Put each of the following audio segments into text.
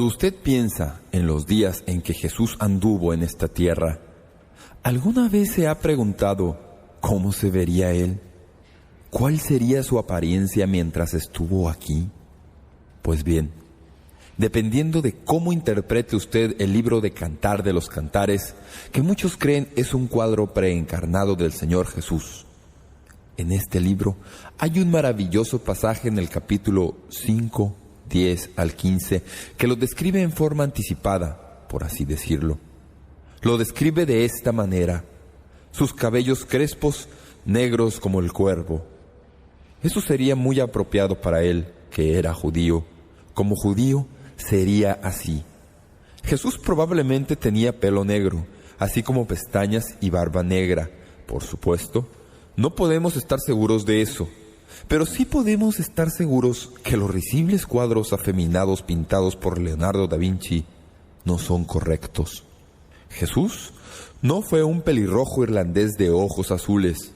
Cuando usted piensa en los días en que Jesús anduvo en esta tierra, ¿alguna vez se ha preguntado cómo se vería Él? ¿Cuál sería su apariencia mientras estuvo aquí? Pues bien, dependiendo de cómo interprete usted el libro de Cantar de los Cantares, que muchos creen es un cuadro preencarnado del Señor Jesús. En este libro hay un maravilloso pasaje en el capítulo 5, 10 al 15, que lo describe en forma anticipada, por así decirlo. Lo describe de esta manera: sus cabellos crespos, negros como el cuervo. Eso sería muy apropiado para él, que era judío. Como judío, sería así. Jesús probablemente tenía pelo negro, así como pestañas y barba negra. Por supuesto, no podemos estar seguros de eso, pero sí podemos estar seguros que los risibles cuadros afeminados pintados por Leonardo da Vinci no son correctos. Jesús no fue un pelirrojo irlandés de ojos azules.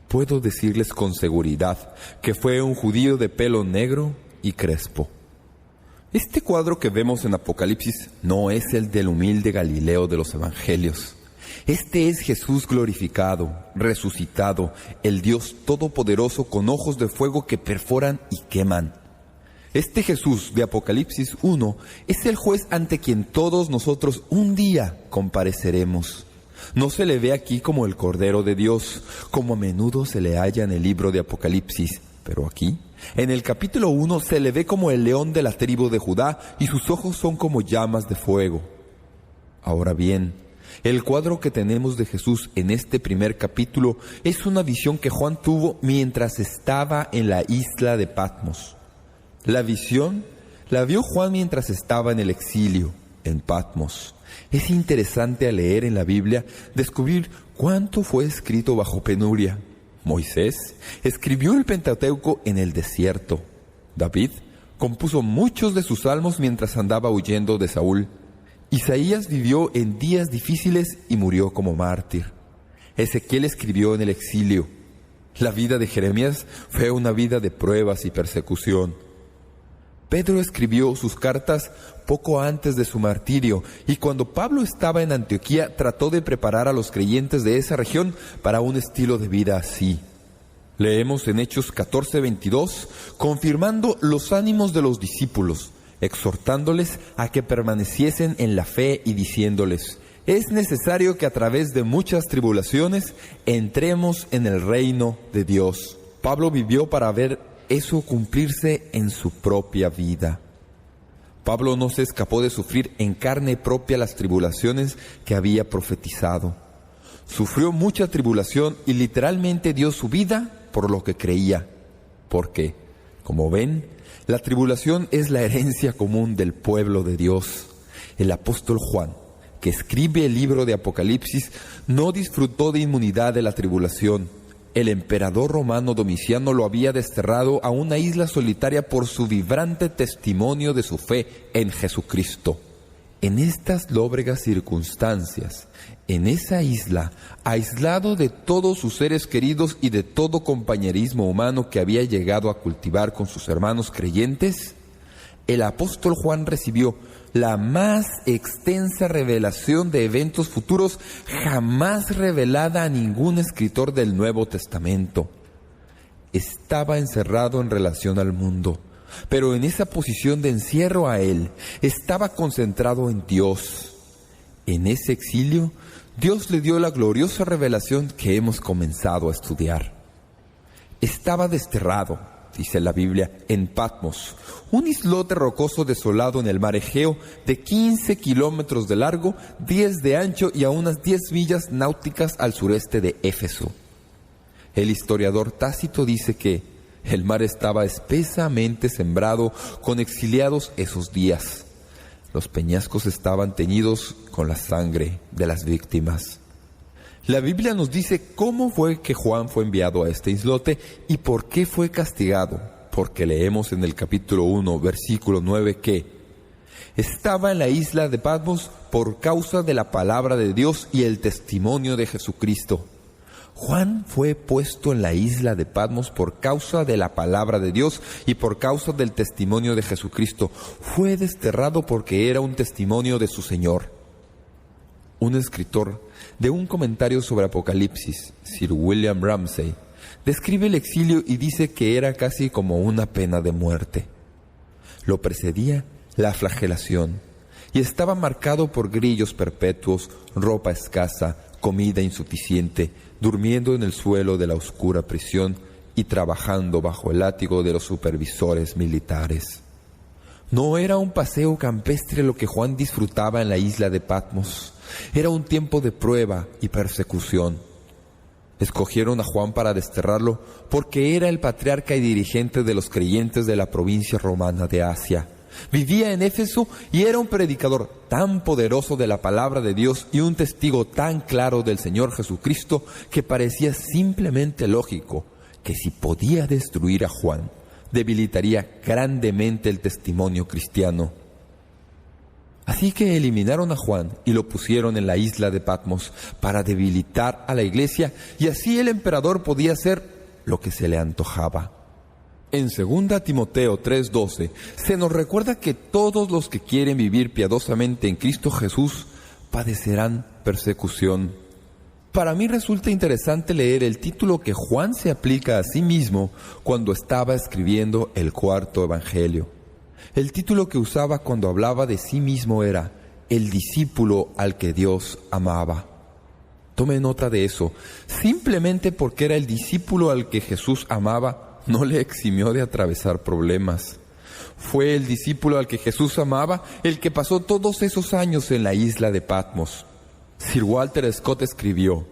Puedo decirles con seguridad que fue un judío de pelo negro y crespo. Este cuadro que vemos en Apocalipsis no es el del humilde Galileo de los Evangelios. Este es Jesús glorificado, resucitado, el Dios todopoderoso con ojos de fuego que perforan y queman. Este Jesús de Apocalipsis 1 es el juez ante quien todos nosotros un día compareceremos. No se le ve aquí como el Cordero de Dios, como a menudo se le halla en el libro de Apocalipsis, pero aquí, en el capítulo 1, se le ve como el león de la tribu de Judá y sus ojos son como llamas de fuego. Ahora bien, el cuadro que tenemos de Jesús en este primer capítulo es una visión que Juan tuvo mientras estaba en la isla de Patmos. La visión la vio Juan mientras estaba en el exilio, en Patmos. Es interesante al leer en la Biblia descubrir cuánto fue escrito bajo penuria. Moisés escribió el Pentateuco en el desierto. David compuso muchos de sus salmos mientras andaba huyendo de Saúl. Isaías vivió en días difíciles y murió como mártir. Ezequiel escribió en el exilio. La vida de Jeremías fue una vida de pruebas y persecución. Pedro escribió sus cartas poco antes de su martirio, y cuando Pablo estaba en Antioquía trató de preparar a los creyentes de esa región para un estilo de vida así. Leemos en Hechos 14:22, confirmando los ánimos de los discípulos, exhortándoles a que permaneciesen en la fe y diciéndoles: es necesario que a través de muchas tribulaciones entremos en el reino de Dios. Pablo vivió para ver eso cumplirse en su propia vida. Pablo no se escapó de sufrir en carne propia las tribulaciones que había profetizado. Sufrió mucha tribulación y literalmente dio su vida por lo que creía. Porque, como ven, la tribulación es la herencia común del pueblo de Dios. El apóstol Juan, que escribe el libro de Apocalipsis, no disfrutó de inmunidad de la tribulación. El emperador romano Domiciano lo había desterrado a una isla solitaria por su vibrante testimonio de su fe en Jesucristo. En estas lóbregas circunstancias, en esa isla, aislado de todos sus seres queridos y de todo compañerismo humano que había llegado a cultivar con sus hermanos creyentes, el apóstol Juan recibió la más extensa revelación de eventos futuros jamás revelada a ningún escritor del Nuevo Testamento. Estaba encerrado en relación al mundo, pero en esa posición de encierro a él, estaba concentrado en Dios. En ese exilio, Dios le dio la gloriosa revelación que hemos comenzado a estudiar. Estaba desterrado, dice la Biblia, en Patmos, un islote rocoso desolado en el mar Egeo de 15 kilómetros de largo, 10 de ancho y a unas 10 millas náuticas al sureste de Éfeso. El historiador Tácito dice que el mar estaba espesamente sembrado con exiliados esos días. Los peñascos estaban teñidos con la sangre de las víctimas. La Biblia nos dice cómo fue que Juan fue enviado a este islote y por qué fue castigado, porque leemos en el capítulo 1, versículo 9 que estaba en la isla de Patmos por causa de la palabra de Dios y el testimonio de Jesucristo. Juan fue puesto en la isla de Patmos por causa de la palabra de Dios y por causa del testimonio de Jesucristo. Fue desterrado porque era un testimonio de su Señor. Un escritor de un comentario sobre Apocalipsis, Sir William Ramsay, describe el exilio y dice que era casi como una pena de muerte. Lo precedía la flagelación y estaba marcado por grillos perpetuos, ropa escasa, comida insuficiente, durmiendo en el suelo de la oscura prisión y trabajando bajo el látigo de los supervisores militares. No era un paseo campestre lo que Juan disfrutaba en la isla de Patmos. Era un tiempo de prueba y persecución. Escogieron a Juan para desterrarlo porque era el patriarca y dirigente de los creyentes de la provincia romana de Asia. Vivía en Éfeso y era un predicador tan poderoso de la palabra de Dios y un testigo tan claro del Señor Jesucristo que parecía simplemente lógico que si podía destruir a Juan, debilitaría grandemente el testimonio cristiano. Así que eliminaron a Juan y lo pusieron en la isla de Patmos para debilitar a la iglesia, y así el emperador podía hacer lo que se le antojaba. En 2 Timoteo 3:12 se nos recuerda que todos los que quieren vivir piadosamente en Cristo Jesús padecerán persecución. Para mí resulta interesante leer el título que Juan se aplica a sí mismo cuando estaba escribiendo el cuarto evangelio. El título que usaba cuando hablaba de sí mismo era el discípulo al que Dios amaba. Tome nota de eso. Simplemente porque era el discípulo al que Jesús amaba, no le eximió de atravesar problemas. Fue el discípulo al que Jesús amaba el que pasó todos esos años en la isla de Patmos. Sir Walter Scott escribió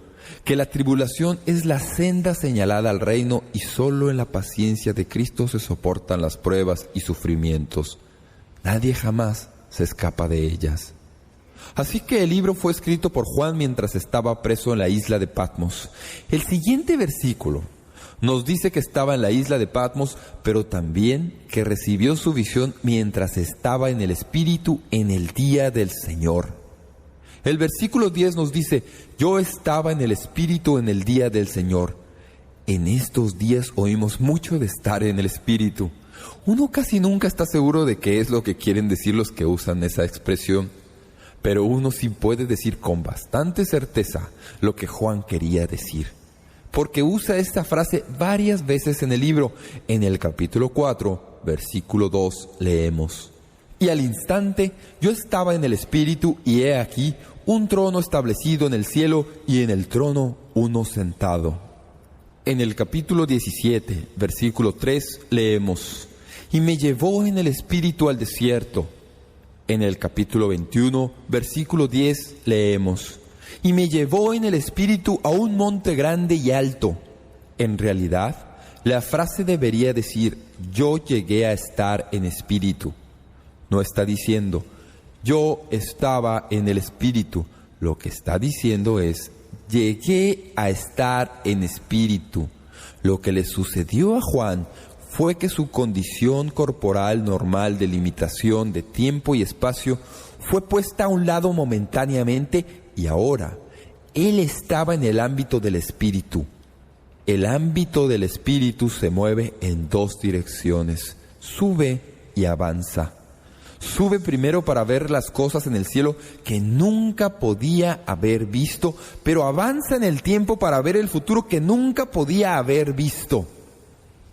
que la tribulación es la senda señalada al reino y solo en la paciencia de Cristo se soportan las pruebas y sufrimientos. Nadie jamás se escapa de ellas. Así que el libro fue escrito por Juan mientras estaba preso en la isla de Patmos. El siguiente versículo nos dice que estaba en la isla de Patmos, pero también que recibió su visión mientras estaba en el Espíritu en el día del Señor. El versículo 10 nos dice: yo estaba en el Espíritu en el día del Señor. En estos días oímos mucho de estar en el Espíritu. Uno casi nunca está seguro de qué es lo que quieren decir los que usan esa expresión, pero uno sí puede decir con bastante certeza lo que Juan quería decir, porque usa esta frase varias veces en el libro. En el capítulo 4, versículo 2, leemos: y al instante yo estaba en el Espíritu, y he aquí un trono establecido en el cielo, y en el trono uno sentado. En el capítulo 17, versículo 3, leemos: y me llevó en el Espíritu al desierto. En el capítulo 21, versículo 10, leemos: y me llevó en el Espíritu a un monte grande y alto. En realidad, la frase debería decir: yo llegué a estar en espíritu. No está diciendo yo estaba en el Espíritu. Lo que está diciendo es: llegué a estar en espíritu. Lo que le sucedió a Juan fue que su condición corporal normal de limitación de tiempo y espacio fue puesta a un lado momentáneamente, y ahora él estaba en el ámbito del Espíritu. El ámbito del Espíritu se mueve en dos direcciones: sube y avanza. Sube primero para ver las cosas en el cielo que nunca podía haber visto, pero avanza en el tiempo para ver el futuro que nunca podía haber visto.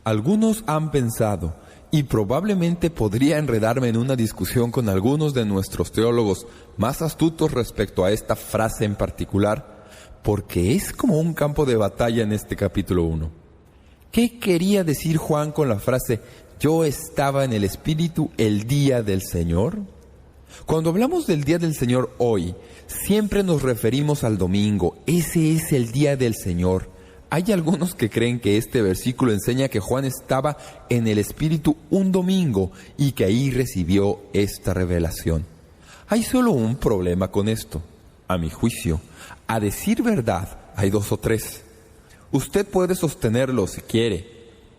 Algunos han pensado, y probablemente podría enredarme en una discusión con algunos de nuestros teólogos más astutos respecto a esta frase en particular, porque es como un campo de batalla en este capítulo 1. ¿Qué quería decir Juan con la frase yo estaba en el Espíritu el día del Señor? Cuando hablamos del día del Señor hoy, siempre nos referimos al domingo. Ese es el día del Señor. Hay algunos que creen que este versículo enseña que Juan estaba en el Espíritu un domingo y que ahí recibió esta revelación. Hay solo un problema con esto, a mi juicio. A decir verdad, hay dos o tres. Usted puede sostenerlo si quiere.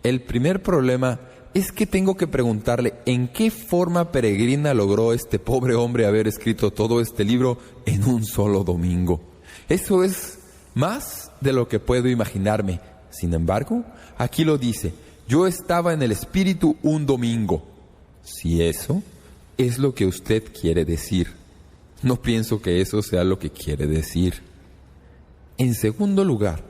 El primer problema es que tengo que preguntarle en qué forma peregrina logró este pobre hombre haber escrito todo este libro en un solo domingo. Eso es más de lo que puedo imaginarme. Sin embargo, aquí lo dice: yo estaba en el Espíritu un domingo. Si eso es lo que usted quiere decir, no pienso que eso sea lo que quiere decir. En segundo lugar,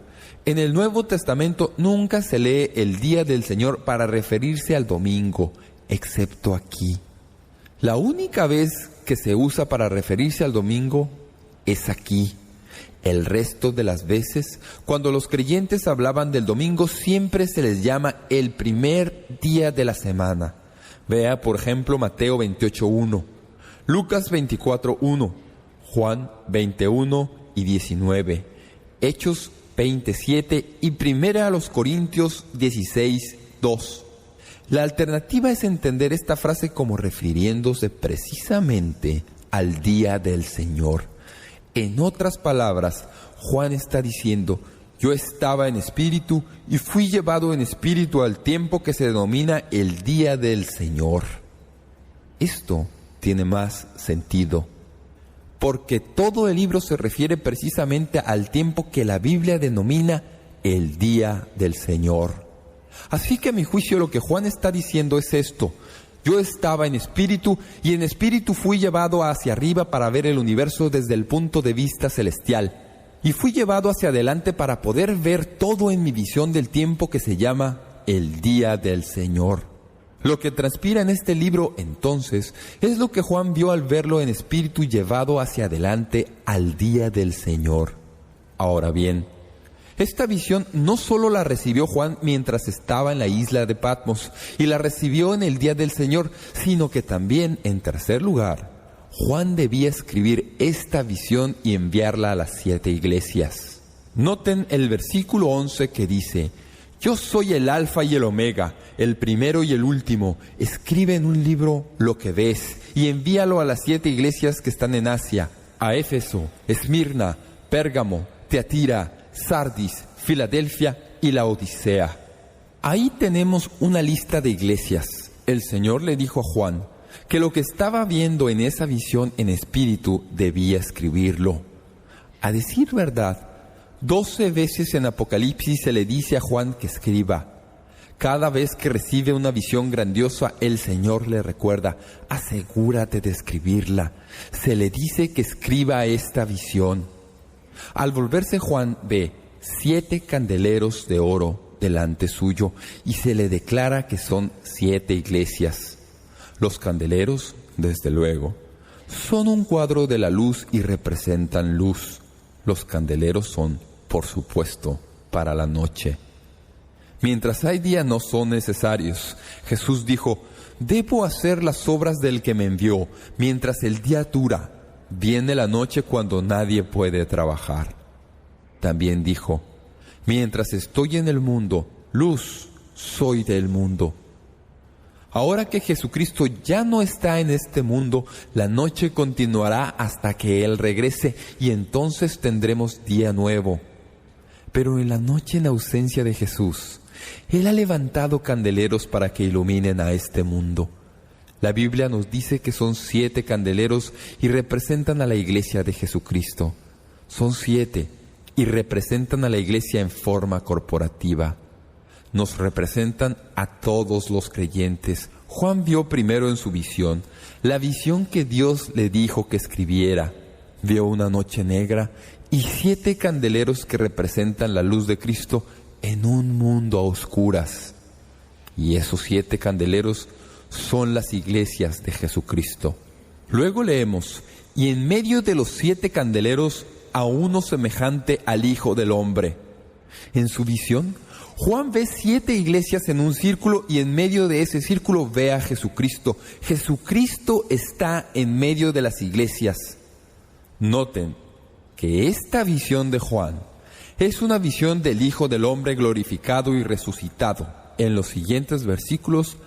en el Nuevo Testamento nunca se lee el día del Señor para referirse al domingo, excepto aquí. La única vez que se usa para referirse al domingo es aquí. El resto de las veces, cuando los creyentes hablaban del domingo, siempre se les llama el primer día de la semana. Vea, por ejemplo, Mateo 28:1, Lucas 24:1, Juan 21 y 19, Hechos 27 y 1 Corintios 16:2. La alternativa es entender esta frase como refiriéndose precisamente al día del Señor. En otras palabras, Juan está diciendo: yo estaba en espíritu y fui llevado en espíritu al tiempo que se denomina el día del Señor. Esto tiene más sentido, porque todo el libro se refiere precisamente al tiempo que la Biblia denomina el día del Señor. Así que a mi juicio lo que Juan está diciendo es esto: yo estaba en espíritu y en espíritu fui llevado hacia arriba para ver el universo desde el punto de vista celestial. Y fui llevado hacia adelante para poder ver todo en mi visión del tiempo que se llama el día del Señor. Lo que transpira en este libro, entonces, es lo que Juan vio al verlo en espíritu llevado hacia adelante al día del Señor. Ahora bien, esta visión no solo la recibió Juan mientras estaba en la isla de Patmos y la recibió en el día del Señor, sino que también, en tercer lugar, Juan debía escribir esta visión y enviarla a las 7 iglesias. Noten el versículo 11 que dice: yo soy el Alfa y el Omega, el primero y el último. Escribe en un libro lo que ves y envíalo a las 7 iglesias que están en Asia: a Éfeso, Esmirna, Pérgamo, Teatira, Sardis, Filadelfia y la Odisea. Ahí tenemos una lista de iglesias. El Señor le dijo a Juan que lo que estaba viendo en esa visión en espíritu debía escribirlo. A decir verdad, 12 veces en Apocalipsis se le dice a Juan que escriba. Cada vez que recibe una visión grandiosa, el Señor le recuerda: asegúrate de escribirla. Se le dice que escriba esta visión. Al volverse, Juan ve 7 candeleros de oro delante suyo y se le declara que son 7 iglesias. Los candeleros, desde luego, son un cuadro de la luz y representan luz. Los candeleros son, por supuesto, para la noche. Mientras hay día no son necesarios. Jesús dijo: debo hacer las obras del que me envió, mientras el día dura. Viene la noche cuando nadie puede trabajar. También dijo: mientras estoy en el mundo, luz soy del mundo. Ahora que Jesucristo ya no está en este mundo, la noche continuará hasta que Él regrese y entonces tendremos día nuevo. Pero en la noche, en ausencia de Jesús, Él ha levantado candeleros para que iluminen a este mundo. La Biblia nos dice que son 7 candeleros y representan a la iglesia de Jesucristo. Son 7 y representan a la iglesia en forma corporativa. Nos representan a todos los creyentes. Juan vio primero en su visión la visión que Dios le dijo que escribiera. Vio una noche negra y 7 candeleros que representan la luz de Cristo en un mundo a oscuras. Y esos 7 candeleros son las iglesias de Jesucristo. Luego leemos: y en medio de los 7 candeleros a uno semejante al Hijo del Hombre. En su visión, Juan ve 7 iglesias en un círculo y en medio de ese círculo ve a Jesucristo. Jesucristo está en medio de las iglesias. Noten que esta visión de Juan es una visión del Hijo del Hombre glorificado y resucitado. En los siguientes versículos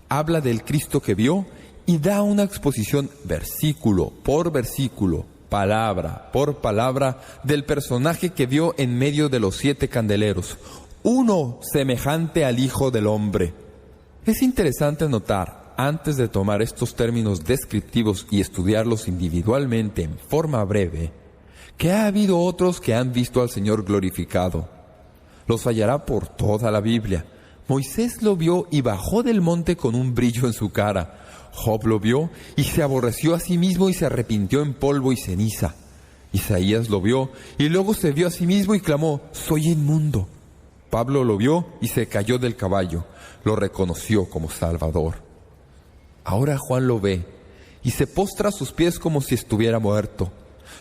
habla del Cristo que vio y da una exposición versículo por versículo, palabra por palabra, del personaje que vio en medio de los 7 candeleros. Uno semejante al Hijo del Hombre. Es interesante notar, antes de tomar estos términos descriptivos y estudiarlos individualmente en forma breve, que ha habido otros que han visto al Señor glorificado. Los hallará por toda la Biblia. Moisés lo vio y bajó del monte con un brillo en su cara. Job lo vio y se aborreció a sí mismo y se arrepintió en polvo y ceniza. Isaías lo vio y luego se vio a sí mismo y clamó: «Soy inmundo». Pablo lo vio y se cayó del caballo. Lo reconoció como Salvador. Ahora Juan lo ve y se postra a sus pies como si estuviera muerto.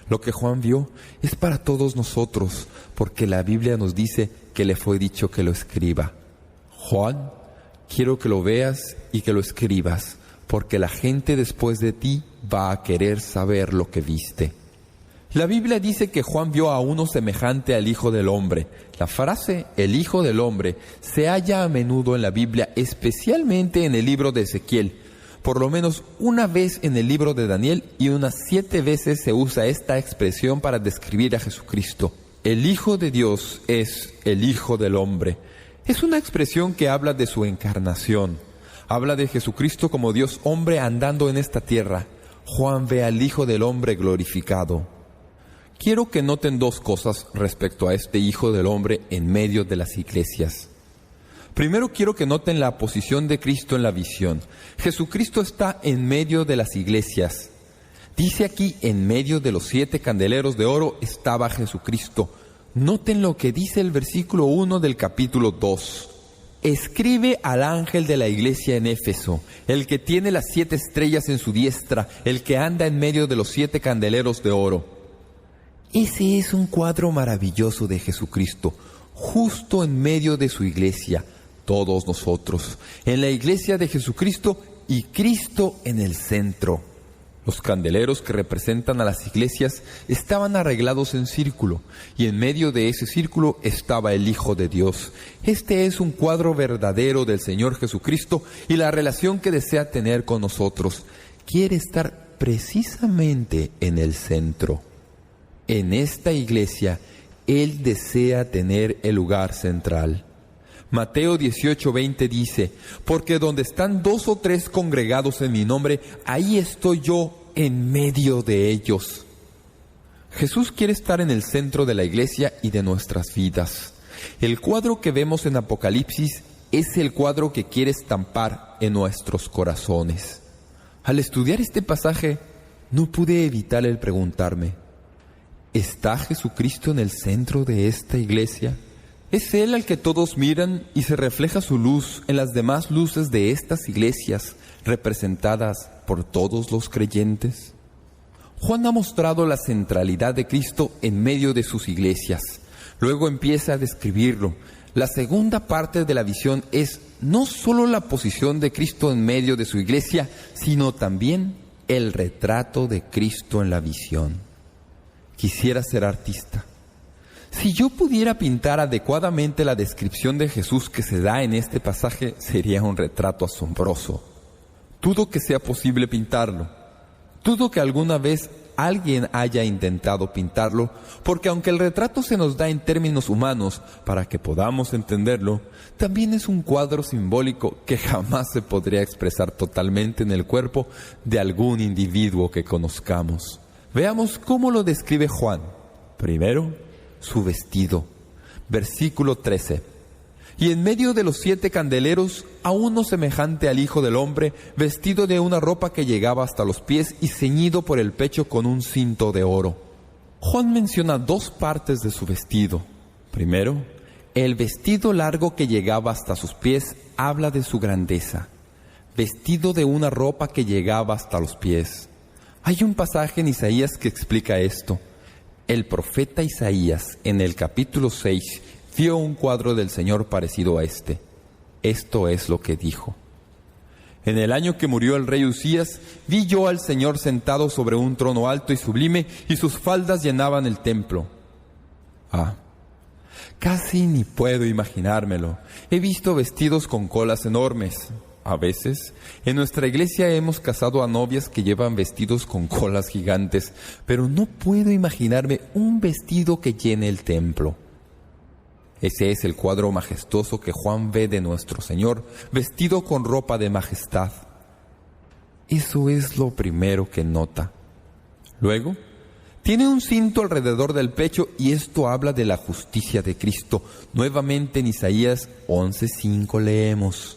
Lo que Juan vio es para todos nosotros, porque la Biblia nos dice que le fue dicho que lo escriba. Juan, quiero que lo veas y que lo escribas, porque la gente después de ti va a querer saber lo que viste. La Biblia dice que Juan vio a uno semejante al Hijo del Hombre. La frase «el Hijo del Hombre» se halla a menudo en la Biblia, especialmente en el libro de Ezequiel. Por lo menos una vez en el libro de Daniel y unas 7 veces se usa esta expresión para describir a Jesucristo. El Hijo de Dios es el Hijo del Hombre. Es una expresión que habla de su encarnación. Habla de Jesucristo como Dios hombre andando en esta tierra. Juan ve al Hijo del Hombre glorificado. Quiero que noten 2 cosas respecto a este Hijo del Hombre en medio de las iglesias. Primero, quiero que noten la posición de Cristo en la visión. Jesucristo está en medio de las iglesias. Dice aquí, en medio de los 7 candeleros de oro estaba Jesucristo. Noten lo que dice el versículo 1 del capítulo 2. Escribe al ángel de la iglesia en Éfeso, el que tiene las 7 estrellas en su diestra, el que anda en medio de los 7 candeleros de oro. Ese es un cuadro maravilloso de Jesucristo, justo en medio de su iglesia, todos nosotros, en la iglesia de Jesucristo y Cristo en el centro. Los candeleros que representan a las iglesias estaban arreglados en círculo, y en medio de ese círculo estaba el Hijo de Dios. Este es un cuadro verdadero del Señor Jesucristo y la relación que desea tener con nosotros. Quiere estar precisamente en el centro. En esta iglesia, Él desea tener el lugar central. Mateo 18:20 dice: «Porque donde están 2 o 3 congregados en mi nombre, ahí estoy yo en medio de ellos». Jesús quiere estar en el centro de la iglesia y de nuestras vidas. El cuadro que vemos en Apocalipsis es el cuadro que quiere estampar en nuestros corazones. Al estudiar este pasaje, no pude evitar el preguntarme: ¿está Jesucristo en el centro de esta iglesia? ¿Es Él al que todos miran y se refleja su luz en las demás luces de estas iglesias representadas por todos los creyentes? Juan ha mostrado la centralidad de Cristo en medio de sus iglesias. Luego empieza a describirlo. La segunda parte de la visión es no solo la posición de Cristo en medio de su iglesia, sino también el retrato de Cristo en la visión. Quisiera ser artista. Si yo pudiera pintar adecuadamente la descripción de Jesús que se da en este pasaje, sería un retrato asombroso. Dudo que sea posible pintarlo. Dudo que alguna vez alguien haya intentado pintarlo, porque aunque el retrato se nos da en términos humanos para que podamos entenderlo, también es un cuadro simbólico que jamás se podría expresar totalmente en el cuerpo de algún individuo que conozcamos. Veamos cómo lo describe Juan. Primero, su vestido. Versículo 13. Y en medio de los 7 candeleros, a uno semejante al Hijo del Hombre, vestido de una ropa que llegaba hasta los pies y ceñido por el pecho con un cinto de oro. Juan menciona 2 partes de su vestido. Primero, el vestido largo que llegaba hasta sus pies habla de su grandeza. Vestido de una ropa que llegaba hasta los pies. Hay un pasaje en Isaías que explica esto. El profeta Isaías, en el capítulo 6, vio un cuadro del Señor parecido a este. Esto es lo que dijo: «En el año que murió el rey Usías, vi yo al Señor sentado sobre un trono alto y sublime, y sus faldas llenaban el templo». Casi ni puedo imaginármelo. He visto vestidos con colas enormes. A veces, en nuestra iglesia hemos casado a novias que llevan vestidos con colas gigantes, pero no puedo imaginarme un vestido que llene el templo. Ese es el cuadro majestuoso que Juan ve de nuestro Señor, vestido con ropa de majestad. Eso es lo primero que nota. Luego, Tiene un cinto alrededor del pecho y esto habla de la justicia de Cristo. Nuevamente en Isaías 11:5 leemos: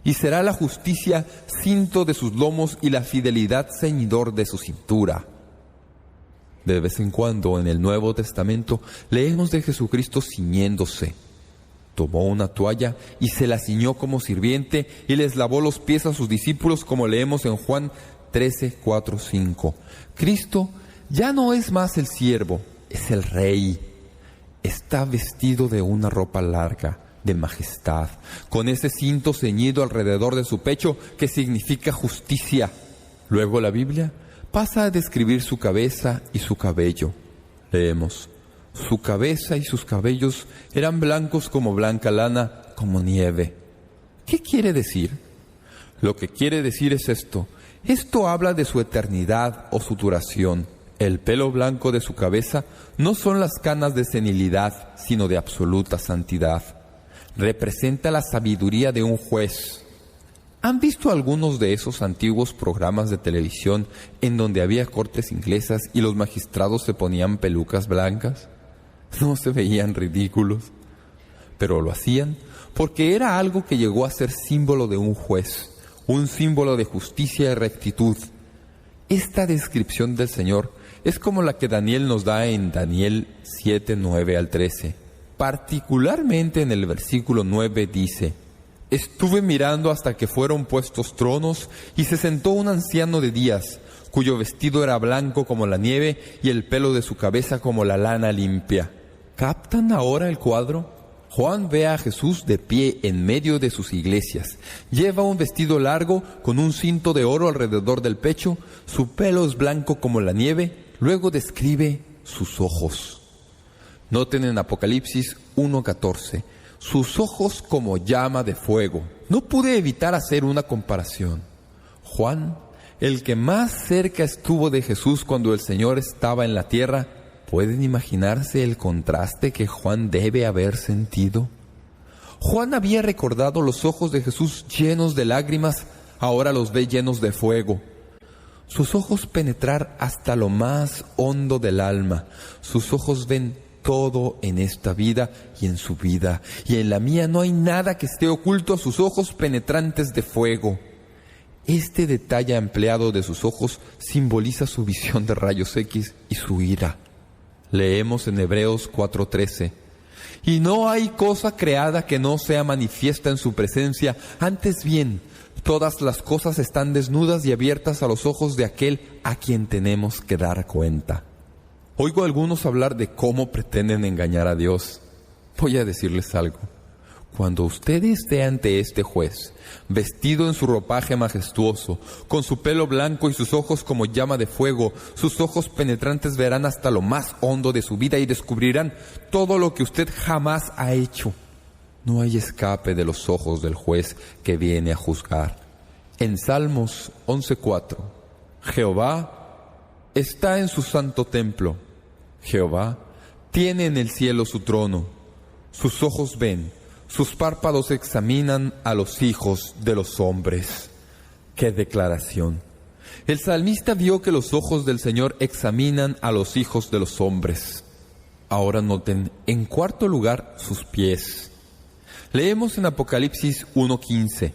y será la justicia cinto de sus lomos y la fidelidad ceñidor de su cintura. De vez en cuando en el Nuevo Testamento leemos de Jesucristo ciñéndose. Tomó una toalla y se la ciñó como sirviente y les lavó los pies a sus discípulos, como leemos en Juan 13:4-5. Cristo ya no es más el siervo, es el Rey. Está vestido de una ropa larga, de majestad, con ese cinto ceñido alrededor de su pecho que significa justicia. Luego la Biblia pasa a describir su cabeza y su cabello. Leemos: su cabeza y sus cabellos eran blancos como blanca lana, como nieve. ¿Qué quiere decir? Lo que quiere decir es esto. Esto habla de su eternidad o su duración. El pelo blanco de su cabeza no son las canas de senilidad, sino de absoluta santidad. Representa la sabiduría de un juez. ¿Han visto algunos de esos antiguos programas de televisión en donde había cortes inglesas y los magistrados se ponían pelucas blancas? ¿No se veían ridículos? Pero lo hacían porque era algo que llegó a ser símbolo de un juez, un símbolo de justicia y rectitud. Esta descripción del Señor es como la que Daniel nos da en Daniel 7:9-13. Particularmente en el versículo 9 dice: estuve mirando hasta que fueron puestos tronos y se sentó un anciano de días, cuyo vestido era blanco como la nieve y el pelo de su cabeza como la lana limpia. ¿Captan ahora el cuadro? Juan ve a Jesús de pie en medio de sus iglesias. Lleva un vestido largo con un cinto de oro alrededor del pecho. Su pelo es blanco como la nieve. Luego describe sus ojos. Noten en Apocalipsis 1:14. Sus ojos como llama de fuego. No pude evitar hacer una comparación. Juan, el que más cerca estuvo de Jesús cuando el Señor estaba en la tierra, ¿pueden imaginarse el contraste que Juan debe haber sentido? Juan había recordado los ojos de Jesús llenos de lágrimas, ahora los ve llenos de fuego. Sus ojos penetrar hasta lo más hondo del alma. Sus ojos ven todo en esta vida y en su vida, y en la mía no hay nada que esté oculto a sus ojos penetrantes de fuego. Este detalle empleado de sus ojos simboliza su visión de rayos X y su ira. Leemos en Hebreos 4:13: y no hay cosa creada que no sea manifiesta en su presencia, antes bien, todas las cosas están desnudas y abiertas a los ojos de aquel a quien tenemos que dar cuenta. Oigo a algunos hablar de cómo pretenden engañar a Dios. Voy a decirles algo. Cuando usted esté ante este juez, vestido en su ropaje majestuoso, con su pelo blanco y sus ojos como llama de fuego, sus ojos penetrantes verán hasta lo más hondo de su vida y descubrirán todo lo que usted jamás ha hecho. No hay escape de los ojos del juez que viene a juzgar. En Salmos 11:4, Jehová está en su santo templo. Jehová tiene en el cielo su trono. Sus ojos ven, sus párpados examinan a los hijos de los hombres. ¡Qué declaración! El salmista vio que los ojos del Señor examinan a los hijos de los hombres. Ahora noten, en cuarto lugar, sus pies. Leemos en Apocalipsis 1:15.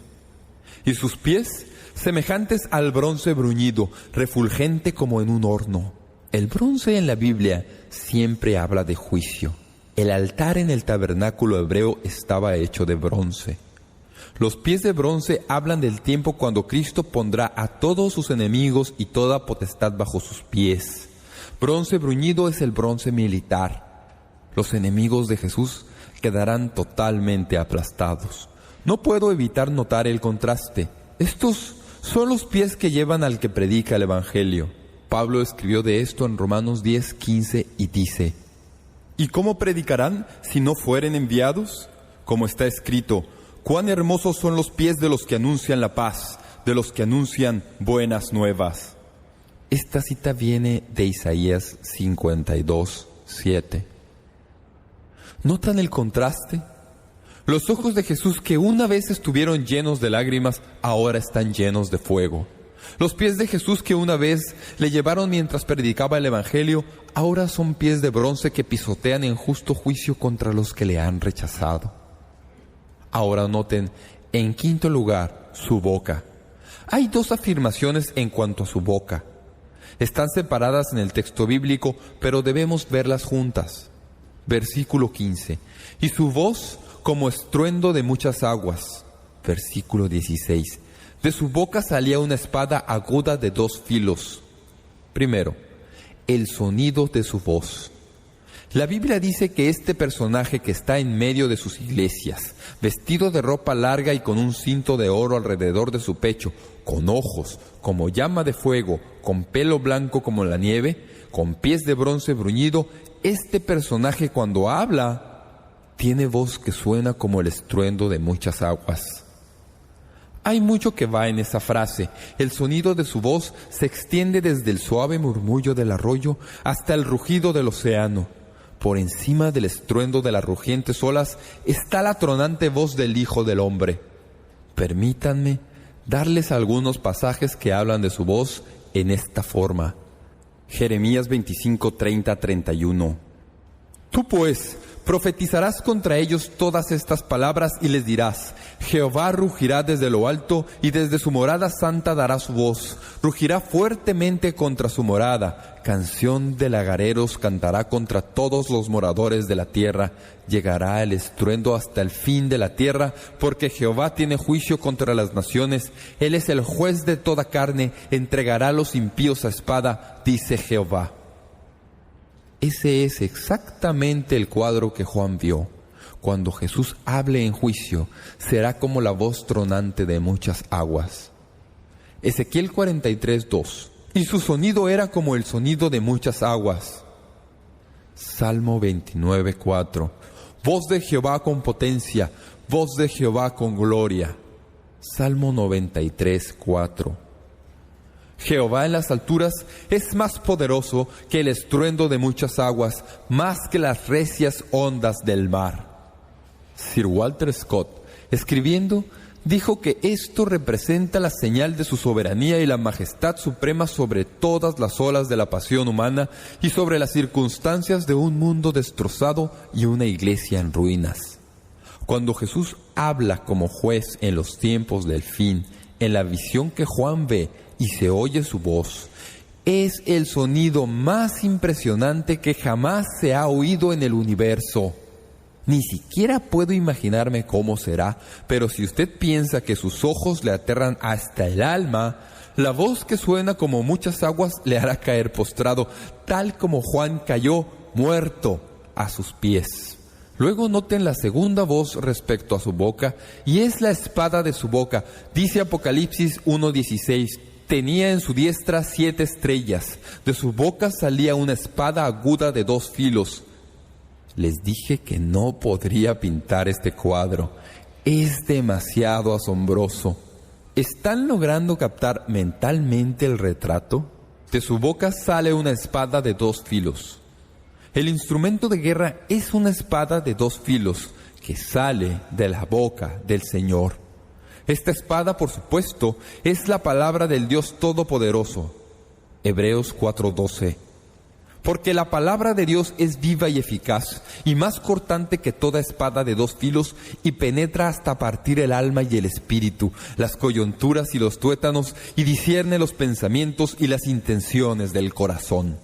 Y sus pies, semejantes al bronce bruñido, refulgente como en un horno. El bronce en la Biblia siempre habla de juicio. El altar en el tabernáculo hebreo estaba hecho de bronce. Los pies de bronce hablan del tiempo cuando Cristo pondrá a todos sus enemigos y toda potestad bajo sus pies. Bronce bruñido es el bronce militar. Los enemigos de Jesús quedarán totalmente aplastados. No puedo evitar notar el contraste. Estos son los pies que llevan al que predica el Evangelio. Pablo escribió de esto en Romanos 10:15 y dice: ¿y cómo predicarán si no fueren enviados? Como está escrito: cuán hermosos son los pies de los que anuncian la paz, de los que anuncian buenas nuevas. Esta cita viene de Isaías 52:7. ¿Notan el contraste? Los ojos de Jesús, que una vez estuvieron llenos de lágrimas, ahora están llenos de fuego. Los pies de Jesús que una vez le llevaron mientras predicaba el Evangelio, ahora son pies de bronce que pisotean en justo juicio contra los que le han rechazado. Ahora noten, en quinto lugar, su boca. Hay dos afirmaciones en cuanto a su boca. Están separadas en el texto bíblico, pero debemos verlas juntas. Versículo 15. Y su voz como estruendo de muchas aguas. Versículo 16. De su boca salía una espada aguda de 2 filos. Primero, el sonido de su voz. La Biblia dice que este personaje que está en medio de sus iglesias, vestido de ropa larga y con un cinto de oro alrededor de su pecho, con ojos como llama de fuego, con pelo blanco como la nieve, con pies de bronce bruñido, este personaje cuando habla, tiene voz que suena como el estruendo de muchas aguas. Hay mucho que va en esa frase. El sonido de su voz se extiende desde el suave murmullo del arroyo hasta el rugido del océano. Por encima del estruendo de las rugientes olas está la tronante voz del Hijo del Hombre. Permítanme darles algunos pasajes que hablan de su voz en esta forma. Jeremías 25, 30, 31. Tú pues profetizarás contra ellos todas estas palabras y les dirás: Jehová rugirá desde lo alto y desde su morada santa dará su voz. Rugirá fuertemente contra su morada. Canción de lagareros cantará contra todos los moradores de la tierra. Llegará el estruendo hasta el fin de la tierra, porque Jehová tiene juicio contra las naciones. Él es el juez de toda carne, entregará a los impíos a espada, dice Jehová. Ese es exactamente el cuadro que Juan vio. Cuando Jesús hable en juicio, será como la voz tronante de muchas aguas. Ezequiel 43, 2. Y su sonido era como el sonido de muchas aguas. Salmo 29, 4. Voz de Jehová con potencia, voz de Jehová con gloria. Salmo 93, 4. Jehová en las alturas es más poderoso que el estruendo de muchas aguas, más que las recias ondas del mar. Sir Walter Scott, escribiendo, dijo que esto representa la señal de su soberanía y la majestad suprema sobre todas las olas de la pasión humana y sobre las circunstancias de un mundo destrozado y una iglesia en ruinas. Cuando Jesús habla como juez en los tiempos del fin, en la visión que Juan ve y se oye su voz, es el sonido más impresionante que jamás se ha oído en el universo. Ni siquiera puedo imaginarme cómo será, pero si usted piensa que sus ojos le aterran hasta el alma, la voz que suena como muchas aguas le hará caer postrado, tal como Juan cayó muerto a sus pies. Luego noten la segunda voz respecto a su boca, y es la espada de su boca. Dice Apocalipsis 1:16, tenía en su diestra 7 estrellas, de su boca salía una espada aguda de 2 filos. Les dije que no podría pintar este cuadro. Es demasiado asombroso. ¿Están logrando captar mentalmente el retrato? De su boca sale una espada de 2 filos. El instrumento de guerra es una espada de 2 filos que sale de la boca del Señor. Esta espada, por supuesto, es la palabra del Dios Todopoderoso. Hebreos 4:12. Porque la palabra de Dios es viva y eficaz, y más cortante que toda espada de 2 filos, y penetra hasta partir el alma y el espíritu, las coyunturas y los tuétanos, y discierne los pensamientos y las intenciones del corazón.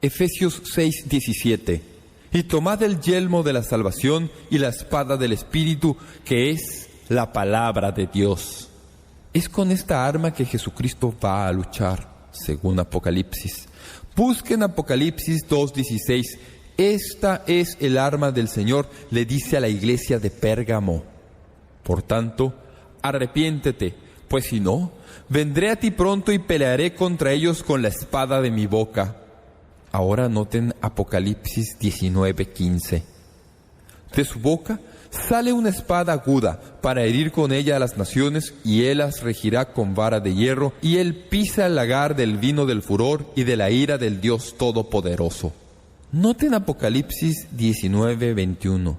Efesios 6:17. Y tomad el yelmo de la salvación y la espada del Espíritu, que es la palabra de Dios. Es con esta arma que Jesucristo va a luchar, según Apocalipsis. Busquen Apocalipsis 2:16. Esta es el arma del Señor, le dice a la iglesia de Pérgamo. Por tanto, arrepiéntete, pues si no, vendré a ti pronto y pelearé contra ellos con la espada de mi boca. Ahora noten Apocalipsis 19:15. De su boca sale una espada aguda para herir con ella a las naciones, y él las regirá con vara de hierro, y él pisa el lagar del vino del furor y de la ira del Dios Todopoderoso. Noten Apocalipsis 19:21.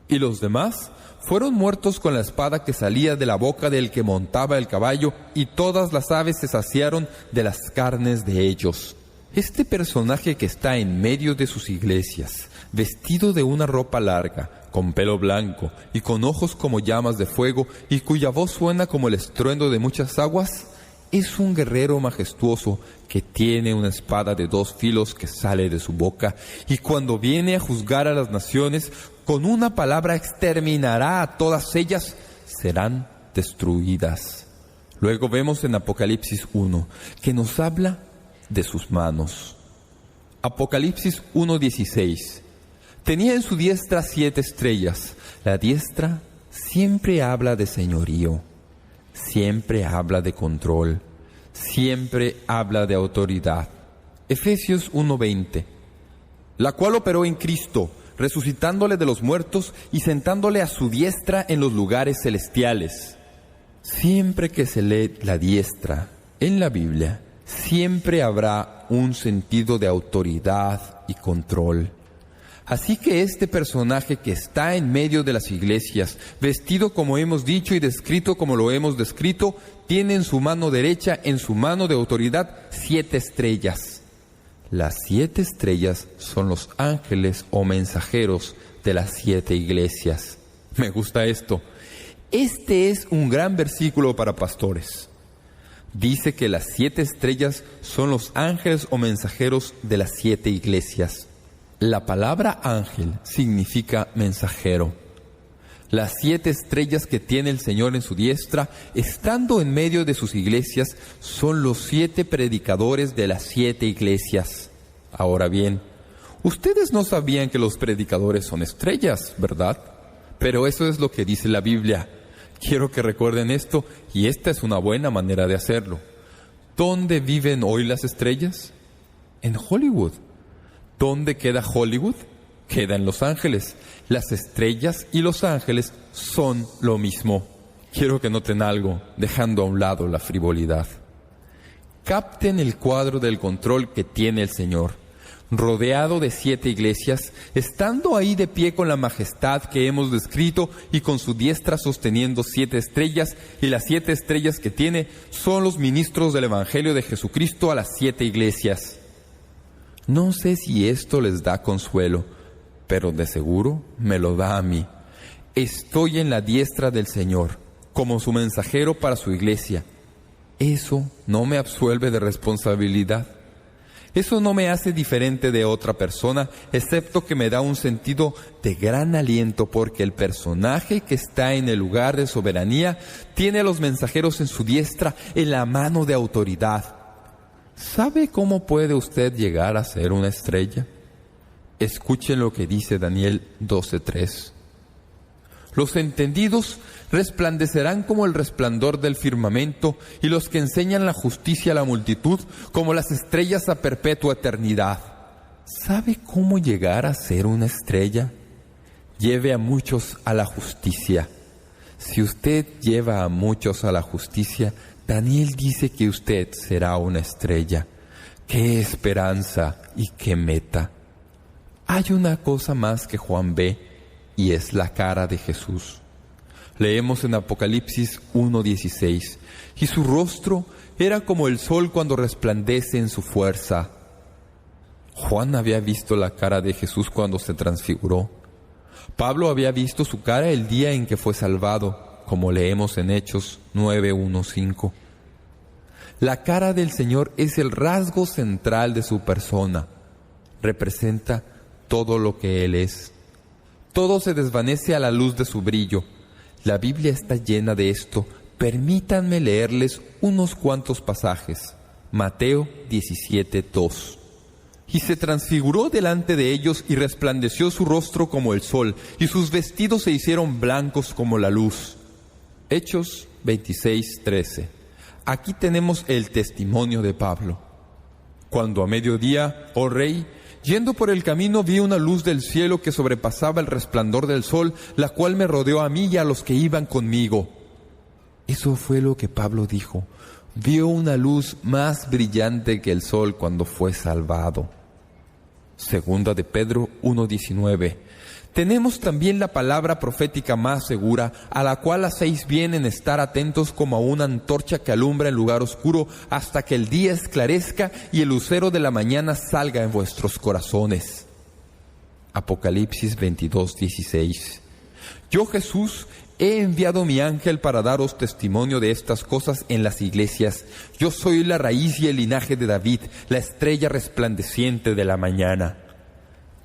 Y los demás fueron muertos con la espada que salía de la boca del que montaba el caballo, y todas las aves se saciaron de las carnes de ellos. Este personaje que está en medio de sus iglesias, vestido de una ropa larga, con pelo blanco y con ojos como llamas de fuego, y cuya voz suena como el estruendo de muchas aguas, es un guerrero majestuoso que tiene una espada de 2 filos que sale de su boca, y cuando viene a juzgar a las naciones, con una palabra exterminará a todas ellas, serán destruidas. Luego vemos en Apocalipsis 1 que nos habla de sus manos. Apocalipsis 1:16. Tenía en su diestra 7 estrellas. La diestra siempre habla de señorío, siempre habla de control, siempre habla de autoridad. Efesios 1:20. La cual operó en Cristo, resucitándole de los muertos y sentándole a su diestra en los lugares celestiales. Siempre que se lee la diestra en la Biblia, siempre habrá un sentido de autoridad y control. Así que este personaje que está en medio de las iglesias, vestido como hemos dicho y descrito como lo hemos descrito, tiene en su mano derecha, en su mano de autoridad, 7 estrellas. Las 7 estrellas son los ángeles o mensajeros de las 7 iglesias. Me gusta esto. Este es un gran versículo para pastores. Dice que las 7 estrellas son los ángeles o mensajeros de las 7 iglesias. La palabra ángel significa mensajero. Las 7 estrellas que tiene el Señor en su diestra, estando en medio de sus iglesias, son los 7 predicadores de las 7 iglesias. Ahora bien, ustedes no sabían que los predicadores son estrellas, ¿verdad? Pero eso es lo que dice la Biblia. Quiero que recuerden esto, y esta es una buena manera de hacerlo. ¿Dónde viven hoy las estrellas? En Hollywood. ¿Dónde queda Hollywood? Queda en Los Ángeles. Las estrellas y los ángeles son lo mismo. Quiero que noten algo, dejando a un lado la frivolidad. Capten el cuadro del control que tiene el Señor. Rodeado de 7 iglesias, estando ahí de pie con la majestad que hemos descrito y con su diestra sosteniendo 7 estrellas, y las 7 estrellas que tiene son los ministros del Evangelio de Jesucristo a las 7 iglesias. No sé si esto les da consuelo, pero de seguro me lo da a mí. Estoy en la diestra del Señor, como su mensajero para su iglesia. Eso no me absuelve de responsabilidad. Eso no me hace diferente de otra persona, excepto que me da un sentido de gran aliento, porque el personaje que está en el lugar de soberanía tiene a los mensajeros en su diestra, en la mano de autoridad. ¿Sabe cómo puede usted llegar a ser una estrella? Escuchen lo que dice Daniel 12:3. Los entendidos resplandecerán como el resplandor del firmamento, y los que enseñan la justicia a la multitud como las estrellas a perpetua eternidad. ¿Sabe cómo llegar a ser una estrella? Lleve a muchos a la justicia. Si usted lleva a muchos a la justicia, Daniel dice que usted será una estrella. ¡Qué esperanza y qué meta! Hay una cosa más que Juan ve, y es la cara de Jesús. Leemos en Apocalipsis 1:16, y su rostro era como el sol cuando resplandece en su fuerza. Juan había visto la cara de Jesús cuando se transfiguró. Pablo había visto su cara el día en que fue salvado, como leemos en Hechos 9:1-5. La cara del Señor es el rasgo central de su persona. Representa todo lo que Él es. Todo se desvanece a la luz de su brillo. La Biblia está llena de esto. Permítanme leerles unos cuantos pasajes. Mateo 17:2. Y se transfiguró delante de ellos, y resplandeció su rostro como el sol, y sus vestidos se hicieron blancos como la luz. Hechos 26:13. Aquí tenemos el testimonio de Pablo. Cuando a mediodía, oh rey, yendo por el camino, vi una luz del cielo que sobrepasaba el resplandor del sol, la cual me rodeó a mí y a los que iban conmigo. Eso fue lo que Pablo dijo. Vio una luz más brillante que el sol cuando fue salvado. Segunda de Pedro 1:19. Tenemos también la palabra profética más segura, a la cual hacéis bien en estar atentos como a una antorcha que alumbra en lugar oscuro hasta que el día esclarezca y el lucero de la mañana salga en vuestros corazones. Apocalipsis 22:16. Yo, Jesús, he enviado mi ángel para daros testimonio de estas cosas en las iglesias. Yo soy la raíz y el linaje de David, la estrella resplandeciente de la mañana.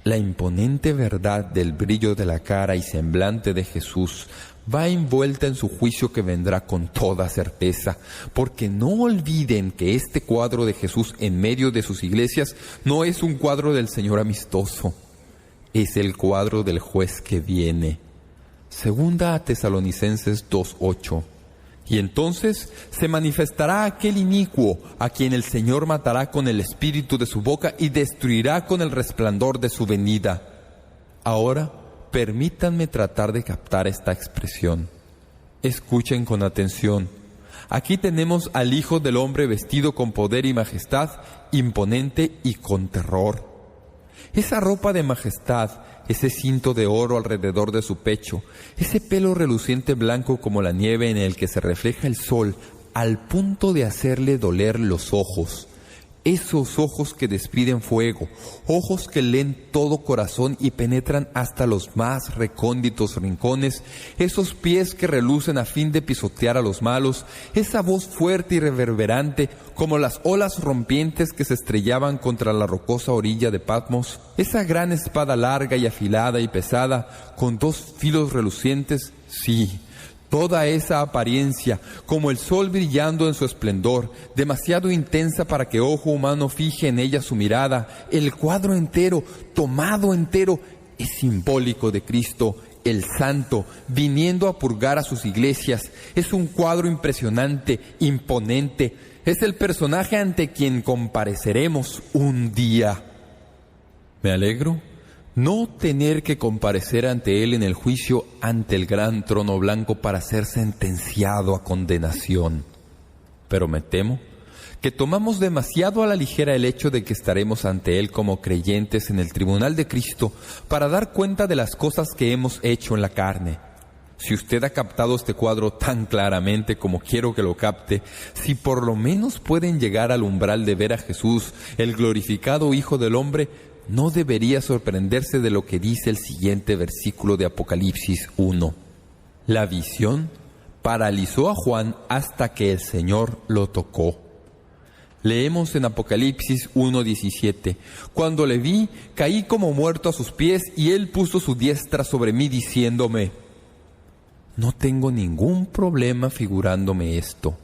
La imponente verdad del brillo de la cara y semblante de Jesús va envuelta en su juicio que vendrá con toda certeza, porque no olviden que este cuadro de Jesús en medio de sus iglesias no es un cuadro del Señor amistoso, es el cuadro del juez que viene. Segunda a Tesalonicenses 2:8. Y entonces se manifestará aquel inicuo, a quien el Señor matará con el espíritu de su boca y destruirá con el resplandor de su venida. Ahora, permítanme tratar de captar esta expresión. Escuchen con atención. Aquí tenemos al Hijo del Hombre vestido con poder y majestad, imponente y con terror. Esa ropa de majestad, ese cinto de oro alrededor de su pecho, ese pelo reluciente blanco como la nieve en el que se refleja el sol, al punto de hacerle doler los ojos. Esos ojos que despiden fuego, ojos que leen todo corazón y penetran hasta los más recónditos rincones, esos pies que relucen a fin de pisotear a los malos, esa voz fuerte y reverberante como las olas rompientes que se estrellaban contra la rocosa orilla de Patmos, esa gran espada larga y afilada y pesada con dos filos relucientes, sí, toda esa apariencia, como el sol brillando en su esplendor, demasiado intensa para que ojo humano fije en ella su mirada, el cuadro entero, tomado entero, es simbólico de Cristo, el Santo, viniendo a purgar a sus iglesias. Es un cuadro impresionante, imponente. Es el personaje ante quien compareceremos un día. Me alegro no tener que comparecer ante Él en el juicio ante el gran trono blanco para ser sentenciado a condenación. Pero me temo que tomamos demasiado a la ligera el hecho de que estaremos ante Él como creyentes en el tribunal de Cristo para dar cuenta de las cosas que hemos hecho en la carne. Si usted ha captado este cuadro tan claramente como quiero que lo capte, si por lo menos pueden llegar al umbral de ver a Jesús, el glorificado Hijo del Hombre, no debería sorprenderse de lo que dice el siguiente versículo de Apocalipsis 1. La visión paralizó a Juan hasta que el Señor lo tocó. Leemos en Apocalipsis 1:17. Cuando le vi, caí como muerto a sus pies y él puso su diestra sobre mí diciéndome: no tengo ningún problema figurándome esto.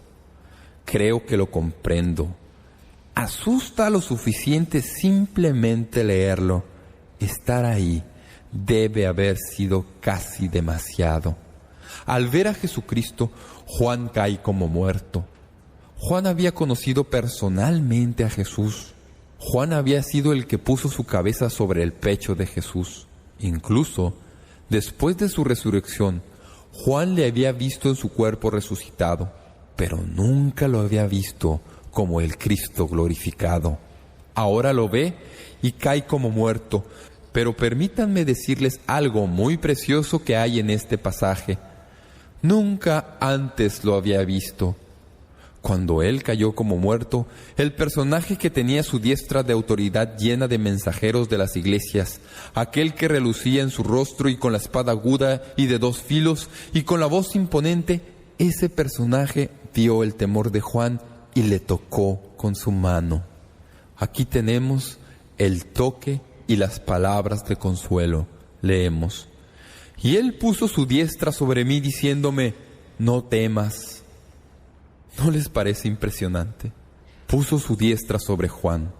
Creo que lo comprendo. Asusta lo suficiente simplemente leerlo. Estar ahí debe haber sido casi demasiado. Al ver a Jesucristo, Juan cae como muerto. Juan había conocido personalmente a Jesús. Juan había sido el que puso su cabeza sobre el pecho de Jesús. Incluso, después de su resurrección, Juan le había visto en su cuerpo resucitado, pero nunca lo había visto como el Cristo glorificado. Ahora lo ve y cae como muerto, pero permítanme decirles algo muy precioso que hay en este pasaje. Nunca antes lo había visto. Cuando él cayó como muerto, el personaje que tenía su diestra de autoridad llena de mensajeros de las iglesias, aquel que relucía en su rostro y con la espada aguda y de dos filos y con la voz imponente, ese personaje vio el temor de Juan y le tocó con su mano. Aquí tenemos el toque y las palabras de consuelo. Leemos: y él puso su diestra sobre mí diciéndome: no temas. ¿No les parece impresionante? Puso su diestra sobre Juan.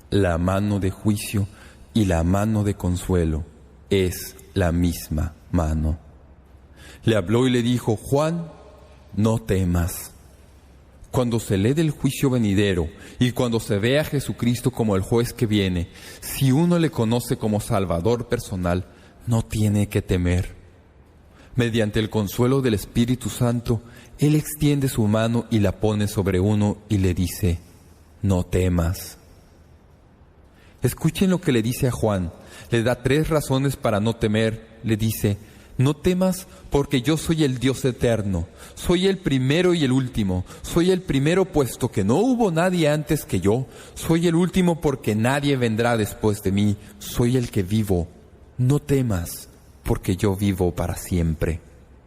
La mano de juicio y la mano de consuelo es la misma mano. Le habló y le dijo: Juan, no temas. Cuando se lee del juicio venidero y cuando se ve a Jesucristo como el juez que viene, si uno le conoce como Salvador personal, no tiene que temer. Mediante el consuelo del Espíritu Santo, Él extiende su mano y la pone sobre uno y le dice: no temas. Escuchen lo que le dice a Juan. Le da 3 razones para no temer, le dice: «No temas, porque yo soy el Dios eterno. Soy el primero y el último. Soy el primero, puesto que no hubo nadie antes que yo. Soy el último, porque nadie vendrá después de mí. Soy el que vivo. No temas, porque yo vivo para siempre».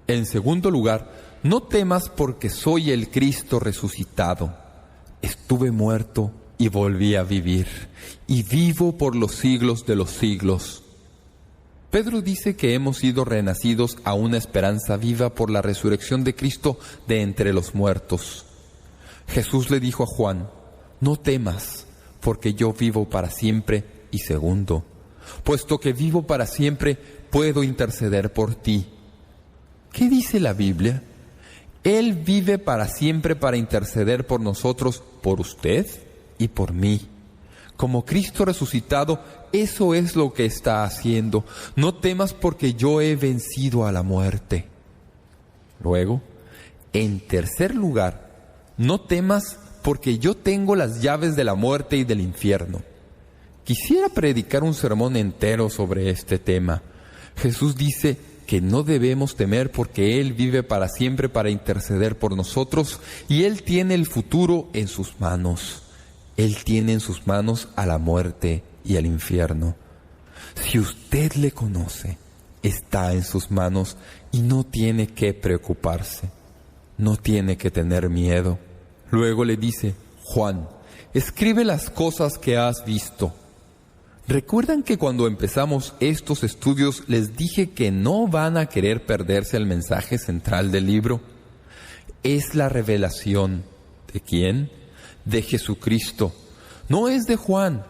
En segundo lugar, no temas porque soy el Cristo resucitado. Estuve muerto y volví a vivir, y vivo por los siglos de los siglos. Pedro dice que hemos sido renacidos a una esperanza viva por la resurrección de Cristo de entre los muertos. Jesús le dijo a Juan: «No temas, porque yo vivo para siempre». Y segundo, puesto que vivo para siempre, puedo interceder por ti. ¿Qué dice la Biblia? Él vive para siempre para interceder por nosotros, por usted y por mí. Como Cristo resucitado, eso es lo que está haciendo. No temas porque yo he vencido a la muerte. Luego, en tercer lugar, no temas porque yo tengo las llaves de la muerte y del infierno. Quisiera predicar un sermón entero sobre este tema. Jesús dice que no debemos temer porque Él vive para siempre para interceder por nosotros y Él tiene el futuro en sus manos. Él tiene en sus manos a la muerte y al infierno. Si usted le conoce, está en sus manos y no tiene que preocuparse. No tiene que tener miedo. Luego le dice: «Juan, escribe las cosas que has visto». ¿Recuerdan que cuando empezamos estos estudios les dije que no van a querer perderse el mensaje central del libro? Es la revelación. ¿De quién? De Jesucristo. No es de Juan,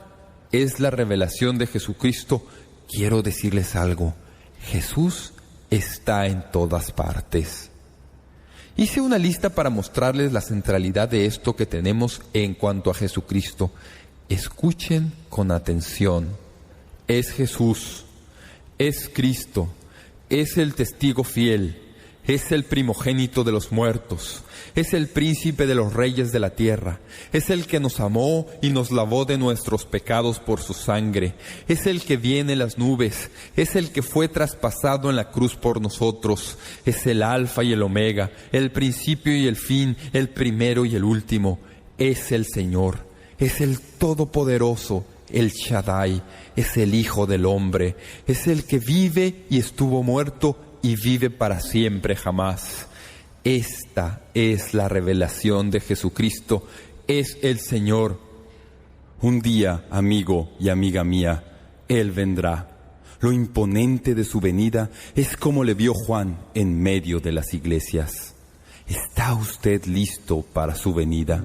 es la revelación de Jesucristo. Quiero decirles algo: Jesús está en todas partes. Hice una lista para mostrarles la centralidad de esto que tenemos en cuanto a Jesucristo. Escuchen con atención. Es Jesús, es Cristo, es el testigo fiel, es el primogénito de los muertos, es el príncipe de los reyes de la tierra, es el que nos amó y nos lavó de nuestros pecados por su sangre, es el que viene en las nubes, es el que fue traspasado en la cruz por nosotros, es el alfa y el omega, el principio y el fin, el primero y el último, es el Señor. Es el Todopoderoso, el Shaddai, es el Hijo del Hombre, es el que vive y estuvo muerto y vive para siempre jamás. Esta es la revelación de Jesucristo, es el Señor. Un día, amigo y amiga mía, Él vendrá. Lo imponente de su venida es como le vio Juan en medio de las iglesias. ¿Está usted listo para su venida?